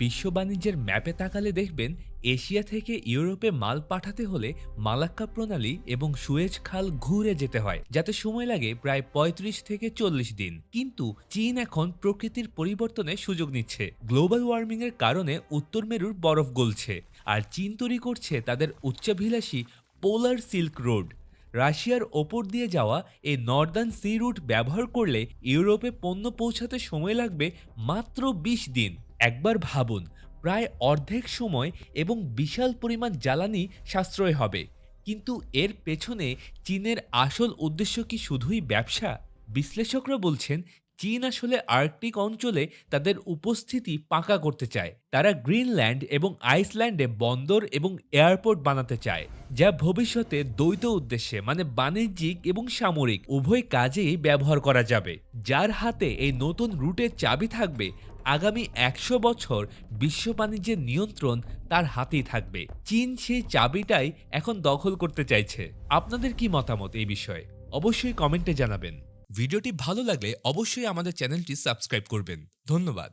বিশ্ব বাণিজ্যের ম্যাপে তাকালে দেখবেন এশিয়া থেকে ইউরোপে মাল পাঠাতে হলে মালাক্কা প্রণালী এবং সুয়েজ খাল ঘুরে যেতে হয়, যাতে সময় লাগে প্রায় ৩৫ থেকে ৪০ দিন। কিন্তু চীন এখন প্রকৃতির পরিবর্তনে সুযোগ নিচ্ছে। গ্লোবাল ওয়ার্মিং এর কারণে উত্তর মেরুর বরফ গলছে, আর চীন তৈরি করছে তাদের উচ্চাভিলাষী পোলার সিল্ক রোড। রাশিয়ার ওপর দিয়ে যাওয়া এই নর্দার্ন সি রুট ব্যবহার করলে ইউরোপে পণ্য পৌঁছাতে সময় লাগবে মাত্র ২০ দিন। একবার ভাবুন, প্রায় অর্ধেক সময় এবং বিশাল পরিমাণ জ্বালানি সাশ্রয় হবে। কিন্তু এর পেছনে চীনের আসল উদ্দেশ্য কি শুধুই ব্যবসা? বিশ্লেষকরা বলছেন চীন আসলে আর্কটিক অঞ্চলে তাদের উপস্থিতি পাকা করতে চায়। তারা গ্রিনল্যান্ড এবং আইসল্যান্ডে বন্দর এবং এয়ারপোর্ট বানাতে চায়, যা ভবিষ্যতে দ্বৈত উদ্দেশ্যে মানে বাণিজ্যিক এবং সামরিক উভয় কাজেই ব্যবহার করা যাবে। যার হাতে এই নতুন রুটের চাবি থাকবে, আগামী ১০০ বছর বিশ্ব বাণিজ্যের নিয়ন্ত্রণ তার হাতেই থাকবে। চীন সেই চাবিটাই এখন দখল করতে চাইছে। আপনাদের কি মতামত এই বিষয়ে? অবশ্যই কমেন্টে জানাবেন। ভিডিওটি ভালো লাগলে অবশ্যই আমাদের চ্যানেলটি সাবস্ক্রাইব করবেন। ধন্যবাদ।